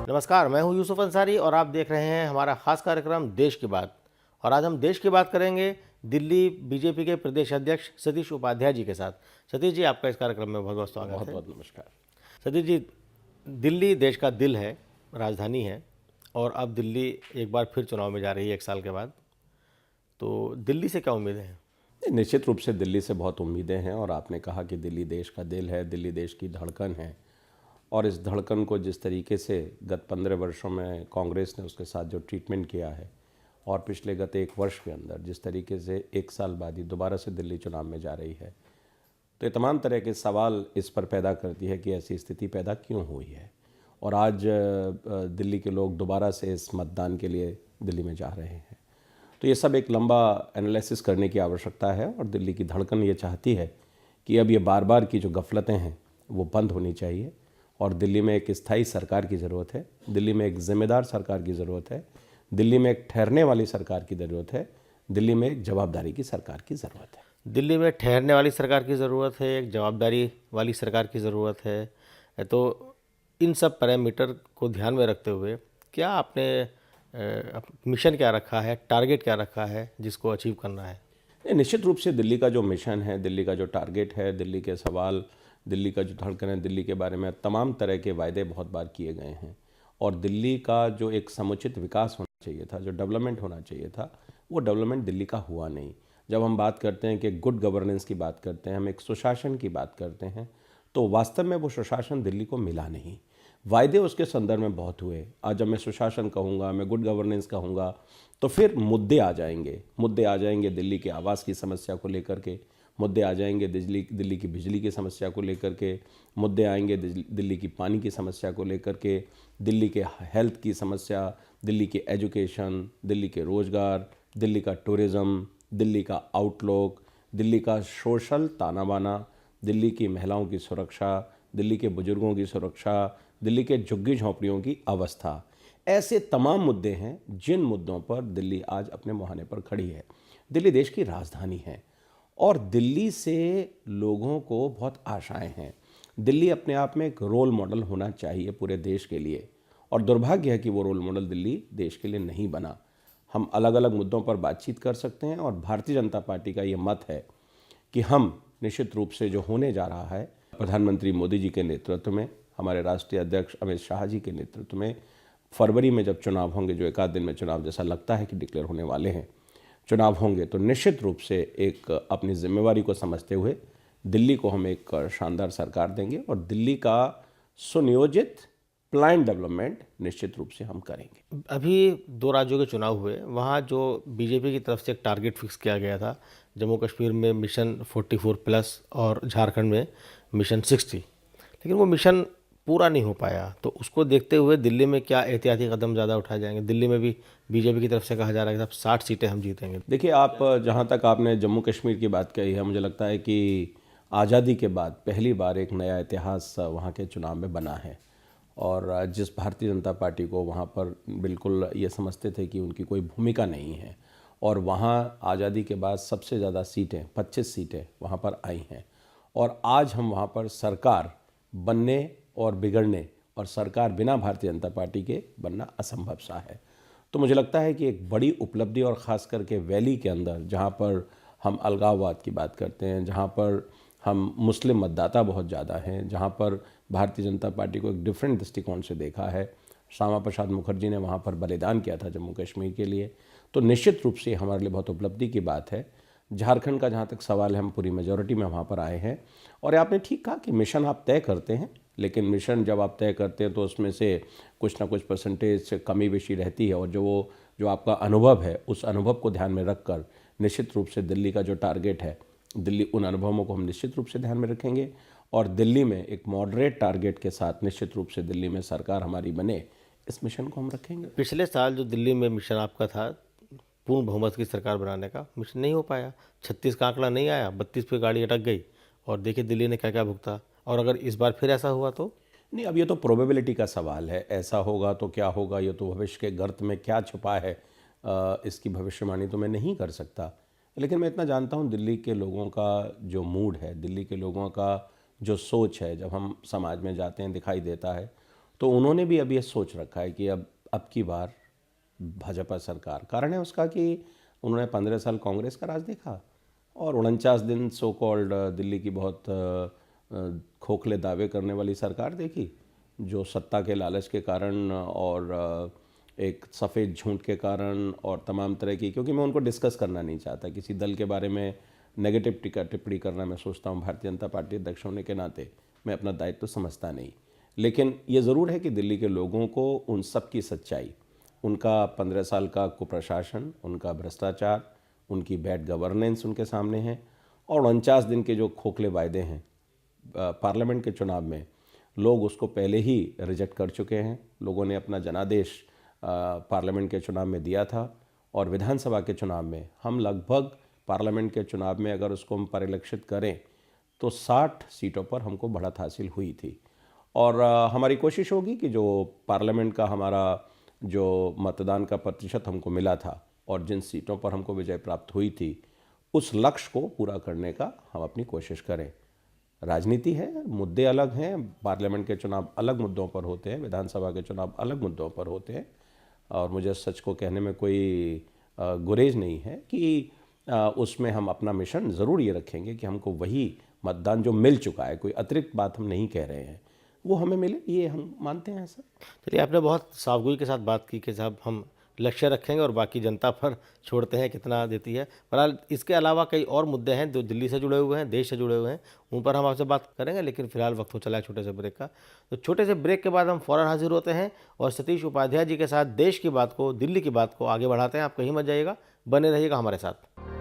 नमस्कार, मैं हूं यूसुफ अंसारी और आप देख रहे हैं हमारा खास कार्यक्रम देश की बात। और आज हम देश की बात करेंगे दिल्ली बीजेपी के प्रदेश अध्यक्ष सतीश उपाध्याय जी के साथ। सतीश जी, आपका इस कार्यक्रम में बहुत बहुत स्वागत है। बहुत बहुत नमस्कार। सतीश जी, दिल्ली देश का दिल है, राजधानी है, और अब दिल्ली एक बार फिर चुनाव में जा रही है 1 साल के बाद। तो दिल्ली से क्या उम्मीदें हैं? निश्चित रूप से दिल्ली से बहुत उम्मीदें हैं और आपने कहा कि दिल्ली देश का दिल है, दिल्ली देश की धड़कन है। और इस धड़कन को जिस तरीके से गत 15 वर्षों में कांग्रेस ने उसके साथ जो ट्रीटमेंट किया है और पिछले गत 1 वर्ष के अंदर जिस तरीके से 1 साल बाद ही दोबारा से दिल्ली चुनाव में जा रही है, तो ये तमाम तरह के सवाल इस पर पैदा करती है कि ऐसी स्थिति पैदा क्यों हुई है। और आज दिल्ली के लोग दोबारा से इस मतदान के लिए दिल्ली में जा रहे हैं। तो ये सब एक लंबा एनालिसिस करने की आवश्यकता है और दिल्ली की धड़कन ये चाहती है कि अब ये बार बार की जो गफलतें हैं वो बंद होनी चाहिए और दिल्ली में एक स्थायी सरकार की ज़रूरत है, दिल्ली में एक जिम्मेदार सरकार की ज़रूरत है, दिल्ली में एक ठहरने वाली सरकार की ज़रूरत है, दिल्ली में एक जवाबदारी की सरकार की ज़रूरत है। दिल्ली में ठहरने वाली सरकार की ज़रूरत है, एक जवाबदारी वाली सरकार की ज़रूरत है। तो इन सब पैरामीटर को ध्यान में रखते हुए क्या आपने मिशन क्या रखा है, टारगेट क्या रखा है जिसको अचीव करना है? निश्चित रूप से दिल्ली का जो मिशन है, दिल्ली का जो टारगेट है, दिल्ली के सवाल, दिल्ली का जो धड़कन है, दिल्ली के बारे में तमाम तरह के वायदे बहुत बार किए गए हैं। और दिल्ली का जो एक समुचित विकास होना चाहिए था, जो डेवलपमेंट होना चाहिए था, वो डेवलपमेंट दिल्ली का हुआ नहीं। जब हम बात करते हैं कि गुड गवर्नेंस की बात करते हैं, हम एक सुशासन की बात करते हैं, तो वास्तव में वो सुशासन दिल्ली को मिला नहीं। वायदे उसके संदर्भ में बहुत हुए। आज जब मैं सुशासन कहूँगा, मैं गुड गवर्नेंस कहूँगा, तो फिर मुद्दे आ जाएंगे दिल्ली के आवास की समस्या को लेकर के, मुद्दे आ जाएंगे दिल्ली की बिजली की समस्या को लेकर के, मुद्दे आएंगे दिल्ली की पानी की समस्या को लेकर के, दिल्ली के हेल्थ की समस्या, दिल्ली की एजुकेशन, दिल्ली के रोज़गार, दिल्ली का टूरिज़्म, दिल्ली का आउटलुक, दिल्ली का सोशल ताना बाना, दिल्ली की महिलाओं की सुरक्षा, दिल्ली के बुजुर्गों की सुरक्षा, दिल्ली के झुग्गी झोंपड़ियों की अवस्था। ऐसे तमाम मुद्दे हैं जिन मुद्दों पर दिल्ली आज अपने मुहाने पर खड़ी है। दिल्ली देश की राजधानी है और दिल्ली से लोगों को बहुत आशाएं हैं। दिल्ली अपने आप में एक रोल मॉडल होना चाहिए पूरे देश के लिए, और दुर्भाग्य है कि वो रोल मॉडल दिल्ली देश के लिए नहीं बना। हम अलग अलग मुद्दों पर बातचीत कर सकते हैं और भारतीय जनता पार्टी का ये मत है कि हम निश्चित रूप से जो होने जा रहा है, प्रधानमंत्री मोदी जी के नेतृत्व में, हमारे राष्ट्रीय अध्यक्ष अमित शाह जी के नेतृत्व में, फरवरी में जब चुनाव होंगे, जो 1 आध दिन में चुनाव जैसा लगता है कि डिक्लेयर होने वाले हैं, चुनाव होंगे, तो निश्चित रूप से एक अपनी जिम्मेवारी को समझते हुए दिल्ली को हम एक शानदार सरकार देंगे और दिल्ली का सुनियोजित प्लान डेवलपमेंट निश्चित रूप से हम करेंगे। अभी 2 राज्यों के चुनाव हुए, वहाँ जो बीजेपी की तरफ से एक टारगेट फिक्स किया गया था, जम्मू कश्मीर में मिशन 44+ और झारखंड में मिशन 60, लेकिन वो मिशन पूरा नहीं हो पाया। तो उसको देखते हुए दिल्ली में क्या एहतियाती कदम ज़्यादा उठाए जाएंगे? दिल्ली में भी बीजेपी की तरफ से कहा जा रहा है कि 60 सीटें हम जीतेंगे। देखिए, आप जहाँ तक आपने जम्मू कश्मीर की बात कही है, मुझे लगता है कि आज़ादी के बाद पहली बार एक नया इतिहास वहाँ के चुनाव में बना है। और जिस भारतीय जनता पार्टी को वहाँ पर बिल्कुल ये समझते थे कि उनकी कोई भूमिका नहीं है, और वहाँ आज़ादी के बाद सबसे ज़्यादा सीटें 25 सीटें वहाँ पर आई हैं। और आज हम वहाँ पर सरकार बनने और बिगड़ने, और सरकार बिना भारतीय जनता पार्टी के बनना असंभव सा है। तो मुझे लगता है कि एक बड़ी उपलब्धि, और ख़ास करके वैली के अंदर जहाँ पर हम अलगाववाद की बात करते हैं, जहाँ पर हम मुस्लिम मतदाता बहुत ज़्यादा हैं, जहाँ पर भारतीय जनता पार्टी को एक डिफरेंट दृष्टिकोण से देखा है, श्यामा प्रसाद मुखर्जी ने वहाँ पर बलिदान किया था जम्मू कश्मीर के लिए, तो निश्चित रूप से हमारे लिए बहुत उपलब्धि की बात है। झारखंड का जहाँ तक सवाल है, हम पूरी मेजॉरिटी में वहाँ पर आए हैं। और आपने ठीक कहा कि मिशन आप तय करते हैं, लेकिन मिशन जब आप तय करते हैं तो उसमें से कुछ ना कुछ परसेंटेज कमी बेशी रहती है, और जो आपका अनुभव है, उस अनुभव को ध्यान में रखकर निश्चित रूप से दिल्ली का जो टारगेट है, दिल्ली उन अनुभवों को हम निश्चित रूप से ध्यान में रखेंगे, और दिल्ली में एक मॉडरेट टारगेट के साथ निश्चित रूप से दिल्ली में सरकार हमारी बने, इस मिशन को हम रखेंगे। पिछले साल जो दिल्ली में मिशन आपका था, पूर्ण बहुमत की सरकार बनाने का, मिशन नहीं हो पाया। 36 का आंकड़ा नहीं आया, 32 पे गाड़ी अटक गई, और देखिए दिल्ली ने क्या क्या भुगता। और अगर इस बार फिर ऐसा हुआ तो? नहीं, अब ये तो प्रोबेबिलिटी का सवाल है। ऐसा होगा तो क्या होगा, ये तो भविष्य के गर्त में क्या छुपा है, इसकी भविष्यवाणी तो मैं नहीं कर सकता। लेकिन मैं इतना जानता हूँ दिल्ली के लोगों का जो मूड है, दिल्ली के लोगों का जो सोच है, जब हम समाज में जाते हैं दिखाई देता है, तो उन्होंने भी अब ये सोच रखा है कि अब की बार भाजपा सरकार। कारण है उसका कि उन्होंने 15 साल कांग्रेस का राज देखा और 49 दिन सो कॉल्ड दिल्ली की बहुत खोखले दावे करने वाली सरकार देखी, जो सत्ता के लालच के कारण और एक सफ़ेद झूठ के कारण और तमाम तरह की, क्योंकि मैं उनको डिस्कस करना नहीं चाहता, किसी दल के बारे में नेगेटिव टिप्पणी करना मैं सोचता हूँ भारतीय जनता पार्टी अध्यक्ष होने के नाते मैं अपना दायित्व तो समझता नहीं। लेकिन ये ज़रूर है कि दिल्ली के लोगों को उन सब की सच्चाई, उनका 15 साल का कुप्रशासन, उनका भ्रष्टाचार, उनकी बैड गवर्नेंस उनके सामने है और 49 दिन के जो खोखले वायदे हैं पार्लियामेंट के चुनाव में, लोग उसको पहले ही रिजेक्ट कर चुके हैं। लोगों ने अपना जनादेश पार्लियामेंट के चुनाव में दिया था और विधानसभा के चुनाव में हम लगभग, पार्लियामेंट के चुनाव में अगर उसको हम परिलक्षित करें तो 60 सीटों पर हमको बढ़त हासिल हुई थी। और हमारी कोशिश होगी कि जो पार्लियामेंट का हमारा जो मतदान का प्रतिशत हमको मिला था और जिन सीटों पर हमको विजय प्राप्त हुई थी, उस लक्ष्य को पूरा करने का हम अपनी कोशिश करें। राजनीति है, मुद्दे अलग हैं, पार्लियामेंट के चुनाव अलग मुद्दों पर होते हैं, विधानसभा के चुनाव अलग मुद्दों पर होते हैं और मुझे सच को कहने में कोई गुरेज नहीं है कि उसमें हम अपना मिशन ज़रूर ये रखेंगे कि हमको वही मतदान जो मिल चुका है, कोई अतिरिक्त बात हम नहीं कह रहे हैं, वो हमें मिले, ये हम मानते हैं सर। चलिए, आपने बहुत साफगोई के साथ बात की कि साहब हम लक्ष्य रखेंगे और बाकी जनता पर छोड़ते हैं कितना देती है। बहरहाल इसके अलावा कई और मुद्दे हैं जो दिल्ली से जुड़े हुए हैं, देश से जुड़े हुए हैं, उन पर हम आपसे बात करेंगे, लेकिन फिलहाल वक्त हो चला है छोटे से ब्रेक का। तो छोटे से ब्रेक के बाद हम फ़ौरन हाजिर होते हैं और सतीश उपाध्याय जी के साथ देश की बात को, दिल्ली की बात को आगे बढ़ाते हैं। आप कहीं मत जाइएगा, बने रहिएगा हमारे साथ।